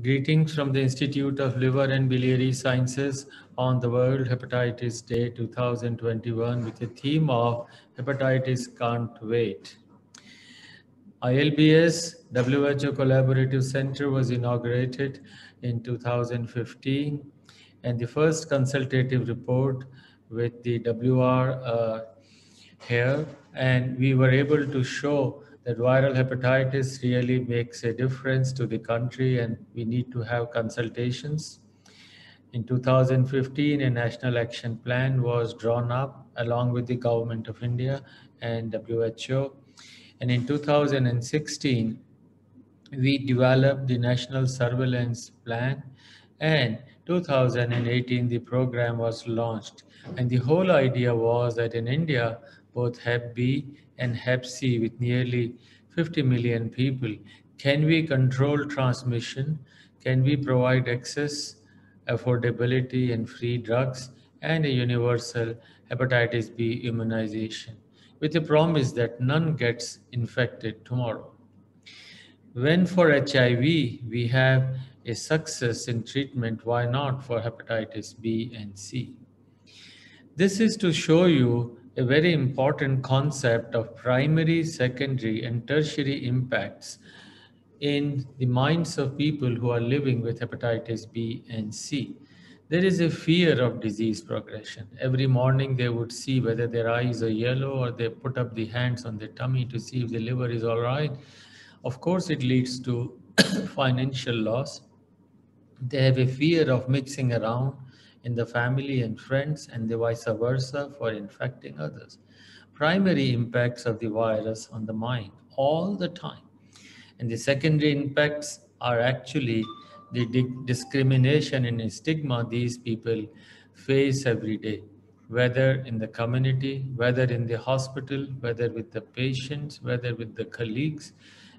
Greetings from the Institute of Liver and Biliary Sciences on the World Hepatitis Day 2021 with the theme of Hepatitis Can't Wait. ILBS WHO Collaborative Center was inaugurated in 2015, and the first consultative report with the WR here, and we were able to show that viral hepatitis really makes a difference to the country, and we need to have consultations. In 2015, a national action plan was drawn up along with the Government of India and WHO. And in 2016, we developed the National Surveillance Plan, and 2018 the program was launched. And the whole idea was that in India, both Hep B and Hep C, with nearly 50 million people, can we control transmission? Can we provide access, affordability, and free drugs, and a universal hepatitis B immunization, with a promise that none gets infected tomorrow? When for HIV we have a success in treatment, why not for hepatitis B and C? This is to show you a very important concept of primary, secondary, and tertiary impacts in the minds of people who are living with hepatitis B and C. There is a fear of disease progression. Every morning they would see whether their eyes are yellow, or they put up the hands on their tummy to see if the liver is all right. Of course, it leads to financial loss. They have a fear of mixing around in the family and friends, and the vice versa for infecting others. Primary impacts of the virus on the mind all the time. And the secondary impacts are actually the discrimination and stigma these people face every day, whether in the community, whether in the hospital, whether with the patients, whether with the colleagues,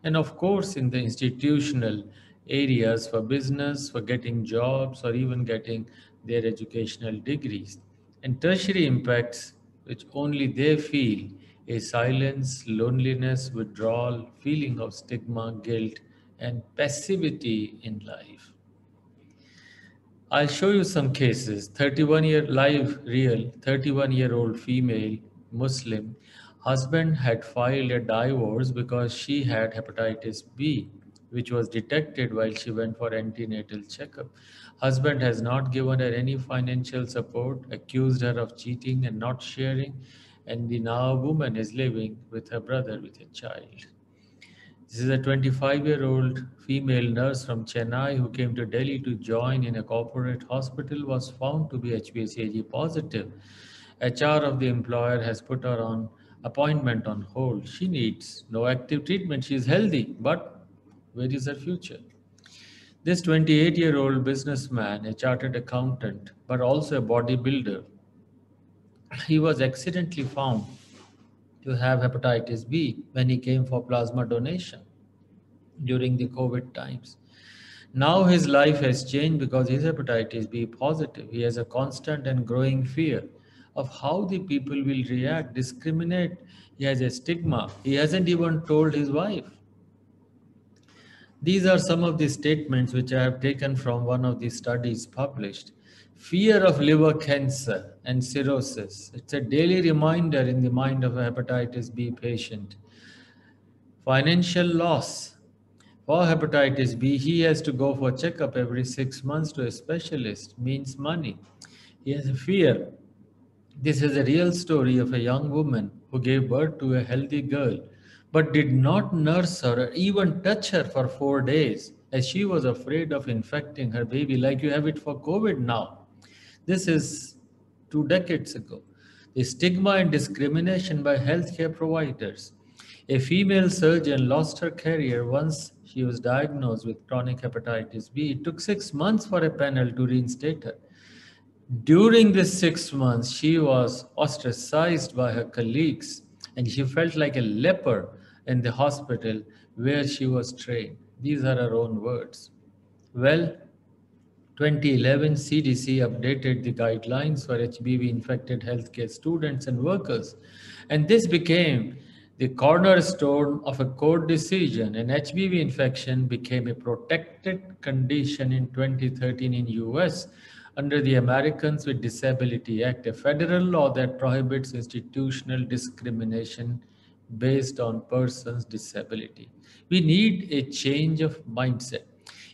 and of course in the institutional areas for business, for getting jobs, or even getting their educational degrees. And tertiary impacts, which only they feel, a silence, loneliness, withdrawal, feeling of stigma, guilt, and passivity in life. I'll show you some cases. 31-year live real 31-year-old female Muslim husband had filed a divorce because she had hepatitis B, which was detected while she went for antenatal checkup. Husband has not given her any financial support, accused her of cheating and not sharing, and the now woman is living with her brother with a child. This is a 25-year-old female nurse from Chennai who came to Delhi to join in a corporate hospital, was found to be HbA positive. HR of the employer has put her on appointment on hold. She needs no active treatment. She is healthy, but where is her future? This 28-year-old businessman, a chartered accountant, but also a bodybuilder, he was accidentally found to have hepatitis B when he came for plasma donation during the COVID times. Now his life has changed because his hepatitis B positive. He has a constant and growing fear of how the people will react, discriminate. He has a stigma. He hasn't even told his wife. These are some of the statements which I have taken from one of the studies published. Fear of liver cancer and cirrhosis. It's a daily reminder in the mind of a hepatitis B patient. Financial loss. For hepatitis B, he has to go for checkup every 6 months to a specialist, means money. He has a fear. This is a real story of a young woman who gave birth to a healthy girl, but did not nurse her or even touch her for 4 days, as she was afraid of infecting her baby, like you have it for COVID now. This is 2 decades ago. The stigma and discrimination by healthcare providers. A female surgeon lost her career once she was diagnosed with chronic hepatitis B. It took 6 months for a panel to reinstate her. During these 6 months, she was ostracized by her colleagues, and she felt like a leper in the hospital where she was trained. These are her own words. Well, 2011 CDC updated the guidelines for HBV infected healthcare students and workers, and this became the cornerstone of a court decision. An HBV infection became a protected condition in 2013 in US under the Americans with Disability Act, a federal law that prohibits institutional discrimination based on persons' disability. We need a change of mindset.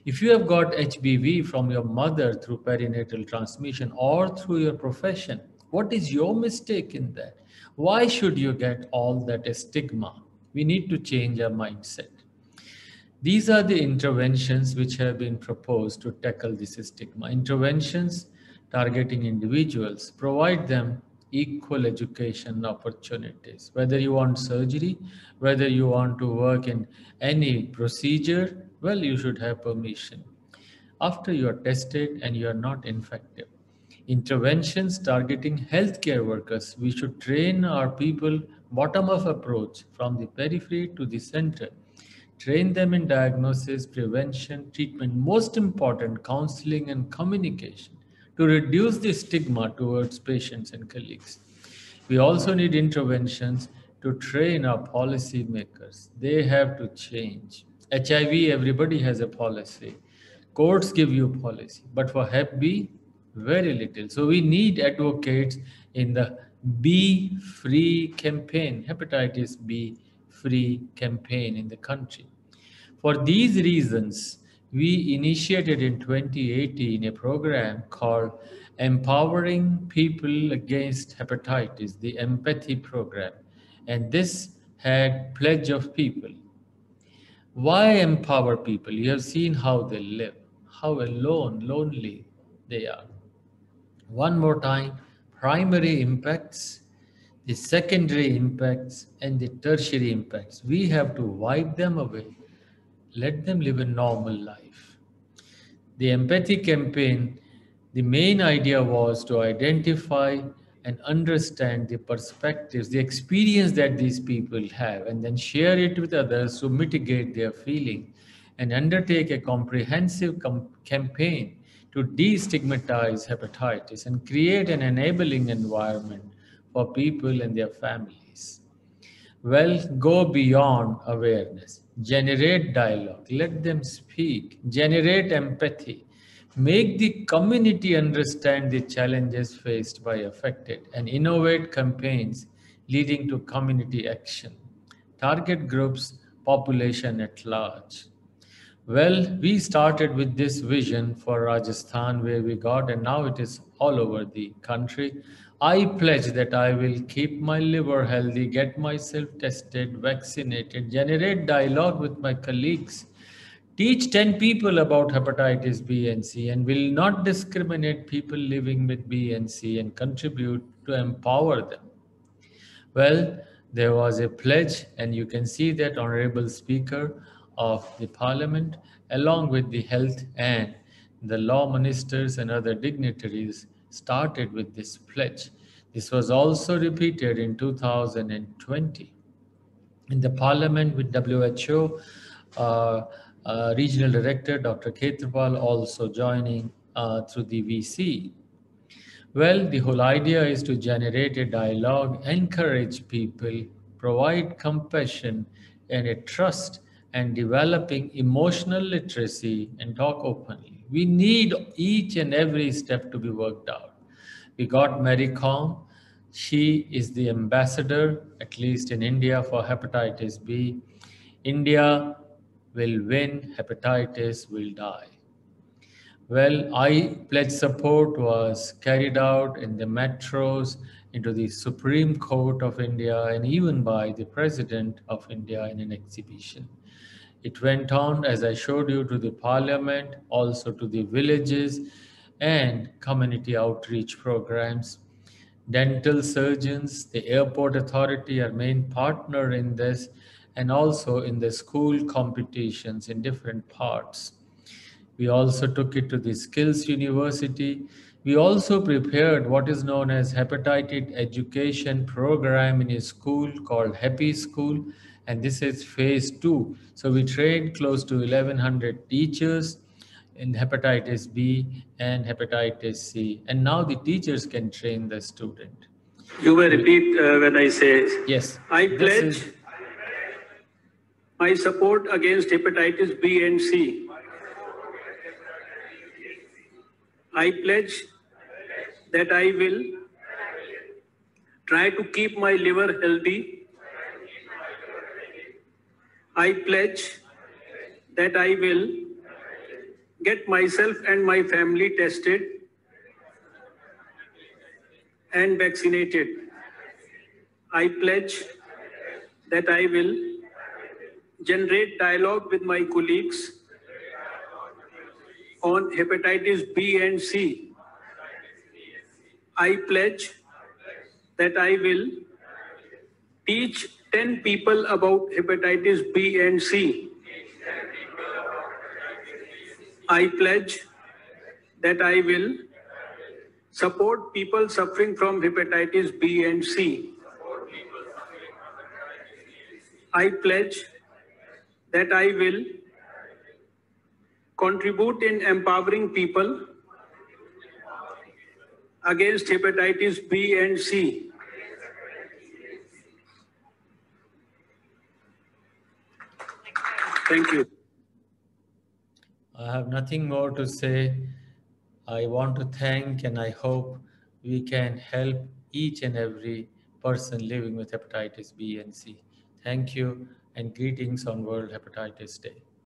If you have got HBV from your mother through perinatal transmission or through your profession, what is your mistake in that? Why should you get all that stigma? We need to change our mindset. These are the interventions which have been proposed to tackle this stigma. Interventions targeting individuals, provide them equal education opportunities. Whether you want surgery, whether you want to work in any procedure, well, you should have permission after you are tested and you are not infected. Interventions targeting healthcare workers. We should train our people bottom up approach from the periphery to the center. Train them in diagnosis, prevention, treatment, most important, counseling and communication to reduce the stigma towards patients and colleagues. We also need interventions to train our policymakers. They have to change. HIV, everybody has a policy. Courts give you policy, but for Hep B, very little. So we need advocates in the Be Free campaign, hepatitis B free campaign in the country. For these reasons, we initiated in 2018 a program called Empowering People Against Hepatitis, the Empathy Program. And this had pledge of people. Why empower people? You have seen how they live, how alone, lonely they are. One more time, primary impacts, the secondary impacts, and the tertiary impacts. We have to wipe them away. Let them live a normal life. The empathy campaign, the main idea was to identify and understand the perspectives, the experience that these people have, and then share it with others to mitigate their feeling and undertake a comprehensive campaign to destigmatize hepatitis and create an enabling environment for people and their families. Well, go beyond awareness, generate dialogue, let them speak, generate empathy, make the community understand the challenges faced by affected, and innovate campaigns leading to community action. Target groups, population at large. Well, we started with this vision for Rajasthan where we got, and now it is all over the country. I pledge that I will keep my liver healthy, get myself tested, vaccinated, generate dialogue with my colleagues, teach 10 people about hepatitis B and C, and will not discriminate people living with B and C and contribute to empower them. Well, there was a pledge, and you can see that Honorable Speaker of the Parliament, along with the health and the law ministers and other dignitaries, started with this pledge. This was also repeated in 2020 in the Parliament with WHO Regional Director Dr. Khetrapal also joining through the VC. Well, the whole idea is to generate a dialogue, encourage people, provide compassion and a trust, and developing emotional literacy and talk openly. We need each and every step to be worked out. We got Mary Kom. She is the ambassador, at least in India, for hepatitis B. India will win, hepatitis will die. Well, I Pledge Support was carried out in the metros, into the Supreme Court of India, and even by the President of India in an exhibition. It went on, as I showed you, to the Parliament, also to the villages and community outreach programs. Dental surgeons, the airport authority are main partner in this, and also in the school competitions in different parts. We also took it to the Skills University. We also prepared what is known as hepatitis education program in a school called Happy School, and this is phase 2. So we trained close to 1,100 teachers in hepatitis B and hepatitis C, and now the teachers can train the student. You may repeat when I say, yes, I pledge. my support against hepatitis B and C. I pledge that I will try to keep my liver healthy. I pledge that I will get myself and my family tested and vaccinated. I pledge that I will generate dialogue with my colleagues on hepatitis B and C. I pledge that I will teach 10 people about hepatitis B and C. I pledge that I will support people suffering from hepatitis B and C. I pledge that I will contribute in empowering people against hepatitis B and C. Thank you. I have nothing more to say. I want to thank and I hope we can help each and every person living with hepatitis B and C. Thank you and greetings on World Hepatitis Day.